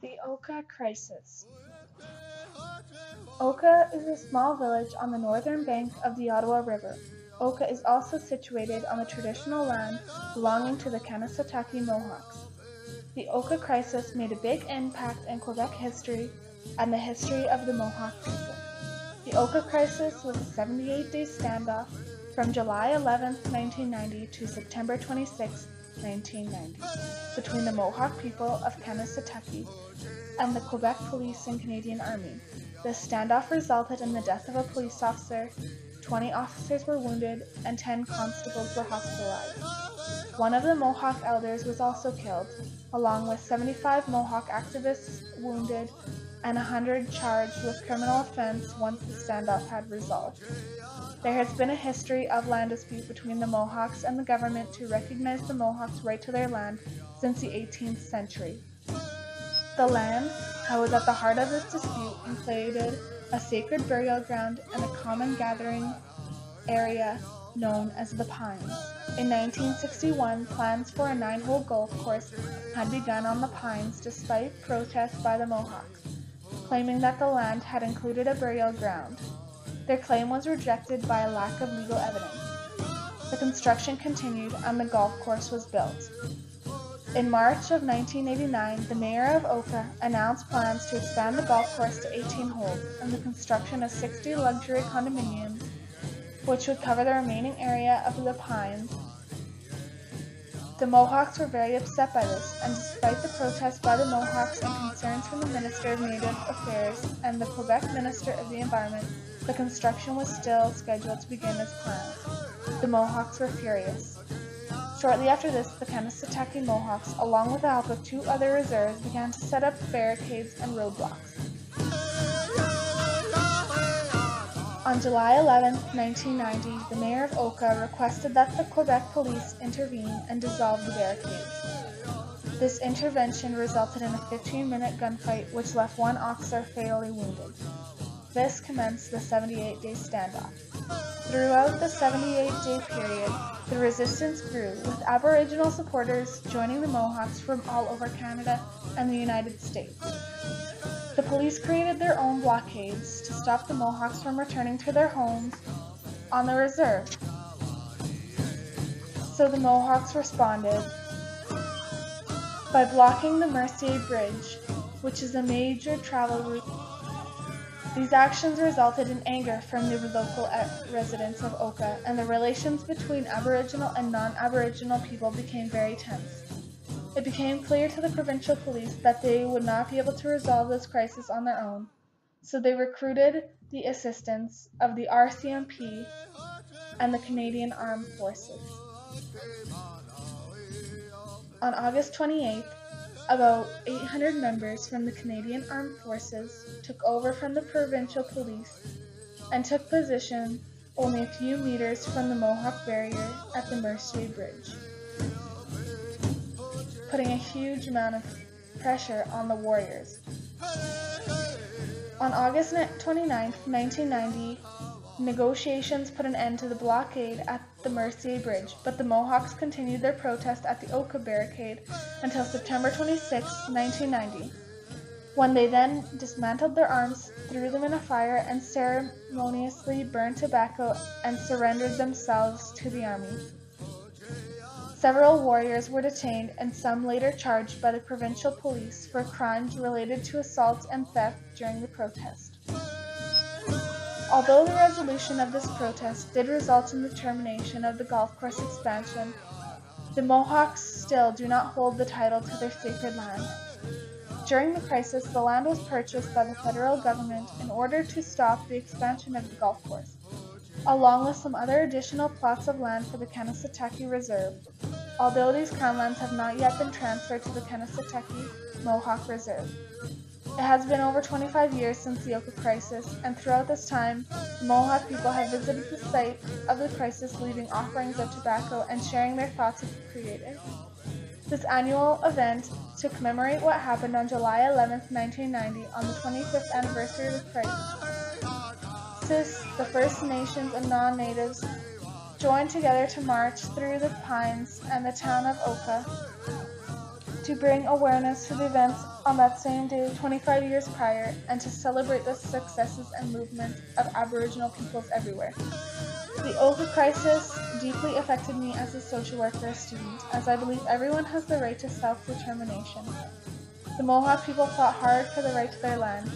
The SOWK crisis. SOWK is a small village on the northern bank of the Ottawa River. SOWK is also situated on the traditional land belonging to the Kanesatake Mohawks. The SOWK crisis made a big impact in Quebec history and the history of the Mohawk people. The SOWK crisis was a 78-day standoff from July 11, 1990 to September 26, 1990, between the Mohawk people of Kanesatake and the Quebec Police and Canadian Army. This standoff resulted in the death of a police officer, 20 officers were wounded, and 10 constables were hospitalized. One of the Mohawk elders was also killed, along with 75 Mohawk activists wounded and 100 charged with criminal offense once the standoff had resolved. There has been a history of land dispute between the Mohawks and the government to recognize the Mohawks' right to their land since the 18th century. The land that was at the heart of this dispute included a sacred burial ground and a common gathering area known as the Pines. In 1961, plans for a 9-hole golf course had begun on the Pines despite protests by the Mohawks, claiming that the land had included a burial ground. Their claim was rejected by a lack of legal evidence. The construction continued and the golf course was built. In March of 1989, the mayor of SOWK announced plans to expand the golf course to 18 holes and the construction of 60 luxury condominiums, which would cover the remaining area of the Pines. The Mohawks were very upset by this, and despite the protests by the Mohawks and concerns from the Minister of Native Affairs and the Quebec Minister of the Environment, the construction was still scheduled to begin as planned. The Mohawks were furious. Shortly after this, the Kanesatake Mohawks, along with the help of 2 other reserves, began to set up barricades and roadblocks. On July 11, 1990, the mayor of SOWK requested that the Quebec police intervene and dissolve the barricades. This intervention resulted in a 15-minute gunfight which left 1 officer fatally wounded. This commenced the 78-day standoff. Throughout the 78-day period, the resistance grew, with Aboriginal supporters joining the Mohawks from all over Canada and the United States. The police created their own blockades to stop the Mohawks from returning to their homes on the reserve. So the Mohawks responded by blocking the Mercier Bridge, which is a major travel route. These actions resulted in anger from the local residents of SOWK, and the relations between Aboriginal and non-Aboriginal people became very tense. It became clear to the provincial police that they would not be able to resolve this crisis on their own, so they recruited the assistance of the RCMP and the Canadian Armed Forces. On August 28th, about 800 members from the Canadian Armed Forces took over from the provincial police and took position only a few meters from the Mohawk barrier at the Mercier Bridge, putting a huge amount of pressure on the warriors. On August 29, 1990, negotiations put an end to the blockade at the Mercier Bridge, but the Mohawks continued their protest at the SOWK barricade until September 26, 1990, when they then dismantled their arms, threw them in a fire, and ceremoniously burned tobacco and surrendered themselves to the army. Several warriors were detained and some later charged by the provincial police for crimes related to assault and theft during the protest. Although the resolution of this protest did result in the termination of the golf course expansion, the Mohawks still do not hold the title to their sacred land. During the crisis, the land was purchased by the federal government in order to stop the expansion of the golf course, along with some other additional plots of land for the Kanesatake Reserve, although these crown lands have not yet been transferred to the Kanesatake Mohawk Reserve. It has been over 25 years since the SOWK crisis, and throughout this time, the Mohawk people have visited the site of the crisis, leaving offerings of tobacco and sharing their thoughts of the Creator. This annual event to commemorate what happened on July 11, 1990, on the 25th anniversary of the crisis, the First Nations and non-natives joined together to march through the Pines and the town of SOWK to bring awareness to the events on that same day 25 years prior and to celebrate the successes and movement of Aboriginal peoples everywhere. The SOWK crisis deeply affected me as a social worker student, as I believe everyone has the right to self-determination. The Mohawk people fought hard for the right to their land,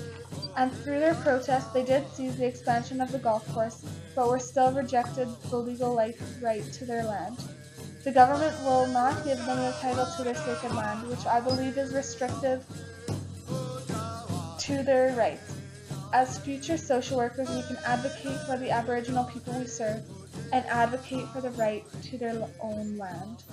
and through their protests they did seize the expansion of the golf course, but were still rejected the legal right to their land. The government will not give them the title to their sacred land, which I believe is restrictive to their rights. As future social workers, we can advocate for the Aboriginal people we serve and advocate for the right to their own land.